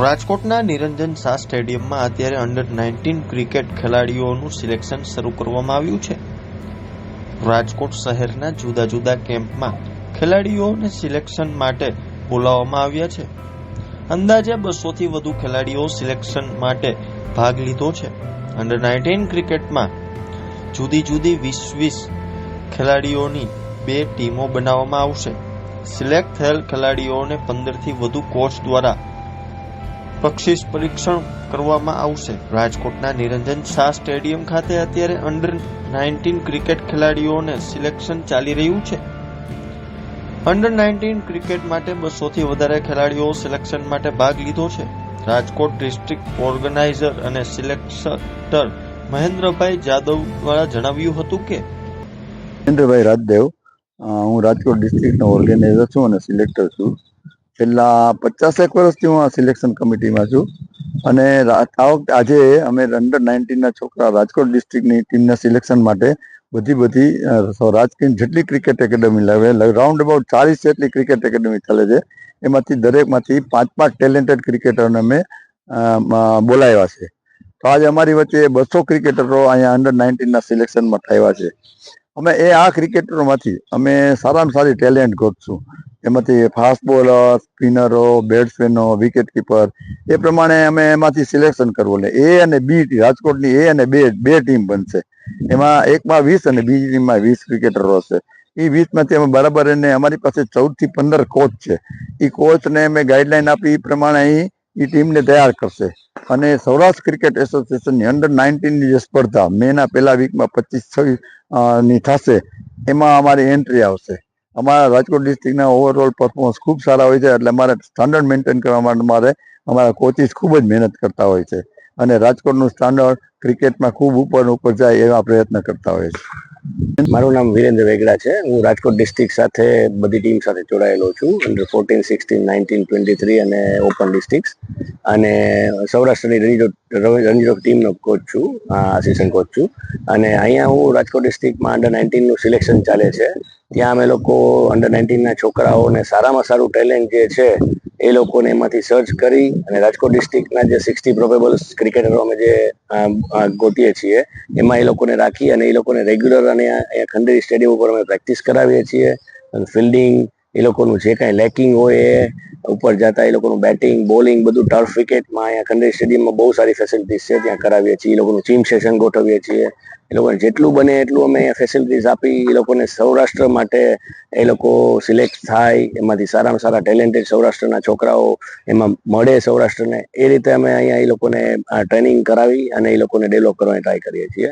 રાજકોટના નિરંજન શાહ સ્ટેડિયમમાં અત્યારે અંડર-19 ક્રિકેટ ખેલાડીઓનું સિલેક્શન શરૂ કરવામાં આવ્યું છે. રાજકોટ શહેરના જુદા જુદા કેમ્પમાં ખેલાડીઓને સિલેક્શન માટે બોલાવવામાં આવ્યા છે. અંદાજે 200 થી વધુ ખેલાડીઓ સિલેક્શન માટે ભાગ લીધો છે. અંડર-19 ક્રિકેટમાં જુદી જુદી 20 ખેલાડીઓની 2 ટીમો બનાવવામાં આવશે. સિલેક્ટ થયેલ ખેલાડીઓને 15 થી વધુ કોચ દ્વારા બક્ષિસ પરીક્ષણ કરવામાં આવશે. રાજકોટના નિરંજન શાહ સ્ટેડિયમ ખાતે અત્યારે અંડર-19 ક્રિકેટ ખેલાડીઓને સિલેક્શન ચાલી રહ્યું છે. અંડર-19 ક્રિકેટ માટે 200 થી વધારે ખેલાડીઓ સિલેક્શન માટે ભાગ લીધો છે. રાજકોટ ડિસ્ટ્રિક્ટ ઓર્ગેનાઇઝર અને સિલેક્ટર મહેન્દ્રભાઈ જાદવ દ્વારા જણાવ્યું હતું કે મહેન્દ્રભાઈ રાજદેવ, હું રાજકોટ ડિસ્ટ્રિક્ટનો ઓર્ગેનાઇઝર છું અને સિલેક્ટર છું. છેલ્લા 50 વર્ષથી હું આ સિલેક્શન કમિટીમાં છું અને આ વખતે આજે અમે અંડર-19 છોકરા રાજકોટ ડિસ્ટ્રિક્ટની ટીમના સિલેક્શન માટે બધી રાજકોટ જેટલી ક્રિકેટ એકેડમી લાવે રાઉન્ડ અબાઉટ 40 જેટલી ક્રિકેટ એકેડમી ચાલે છે. એમાંથી દરેકમાંથી 5 ટેલેન્ટેડ ક્રિકેટરોને અમે બોલાવ્યા છે. તો આજે અમારી વચ્ચે 200 ક્રિકેટરો અહીંયા અંડર-19 સિલેક્શનમાં થયા છે. અમે આ ક્રિકેટરોમાંથી અમે સારામાં સારી ટેલેન્ટ ગોતશું. એમાંથી ફાસ્ટ બોલર, સ્પિનરો, બેટ્સમેનો, વિકેટ કીપર એ પ્રમાણે અમે એમાંથી સિલેક્શન કરવું. એટલે એ અને બી રાજકોટની એ અને બે ટીમ બનશે. એમાં એકમાં 20 અને બીજી ટીમમાં 20 ક્રિકેટરો હશે. એ 20માંથી અમે બરાબર એને અમારી પાસે 14 થી 15 કોચ છે. એ કોચને અમે ગાઈડલાઈન આપી એ પ્રમાણે એ ટીમને તૈયાર કરશે. અને સૌરાષ્ટ્ર ક્રિકેટ એસોસિએશનની અંડર-19ની જે સ્પર્ધા મેના પહેલા વીકમાં 25-26 ની થશે, એમાં અમારી એન્ટ્રી આવશે. અમારા રાજકોટ ડિસ્ટ્રિક્ટના ઓવરઓલ પરફોર્મન્સ ખૂબ સારા હોય છે. એટલે અમારે સ્ટાન્ડર્ડ મેન્ટેન કરવા માટે અમારા કોચિસ ખૂબ જ મહેનત કરતા હોય છે અને રાજકોટનું સ્ટાન્ડર્ડ ક્રિકેટમાં ખૂબ ઉપર જાય એવા પ્રયત્ન કરતા હોય છે. મારું નામ વિરેન્દ્ર વેગડા છે. હું રાજકોટ ડિસ્ટ્રિક્ટ સાથે બધી ટીમ સાથે જોડાયેલો છું. અંડર 14, 16, 19, 23 અને ઓપન ડિસ્ટ્રિક્ટ અને સૌરાષ્ટ્રની રણજી ટીમનો કોચ છું, આસિસ્ટન્ટ કોચ છું. અને અહીંયા હું રાજકોટ ડિસ્ટ્રિક્ટમાં અંડર-19નું સિલેક્શન ચાલે છે. ત્યાં અમે લોકો અંડર-19ના છોકરાઓને સારામાં સારું ટેલેન્ટ જે છે એ લોકોને એમાંથી સર્ચ કરી અને રાજકોટ ડિસ્ટ્રિક્ટના જે 60 પ્રોબેબલ ક્રિકેટરો અમે જે ગોતીએ છીએ એમાં એ લોકોને રાખી અને એ લોકોને રેગ્યુલર અને અહીંયા ખંડેરી સ્ટેડિયમ ઉપર અમે પ્રેક્ટિસ કરાવીએ છીએ. ફિલ્ડિંગ, એ લોકોનું જે કાંઈ લેકિંગ હોય એ ઉપર જતા એ લોકોનું બેટિંગ, બોલિંગ બધું ટર્ફ વિકેટમાં અહીંયા ખંડેરી સ્ટેડિયમમાં બહુ સારી ફેસિલિટીઝ છે, ત્યાં કરાવીએ છીએ. એ લોકોનું ચીમ સેશન ગોઠવીએ છીએ. એ લોકોને જેટલું બને એટલું અમે ફેસિલિટીઝ આપી એ લોકોને સૌરાષ્ટ્ર માટે એ લોકો સિલેક્ટ થાય, એમાંથી સારામાં સારા ટેલેન્ટેડ સૌરાષ્ટ્રના છોકરાઓ એમાં મળે સૌરાષ્ટ્રને, એ રીતે અમે અહીંયા એ લોકોને ટ્રેનિંગ કરાવી અને એ લોકોને ડેવલપ કરવાની ટ્રાય કરીએ છીએ.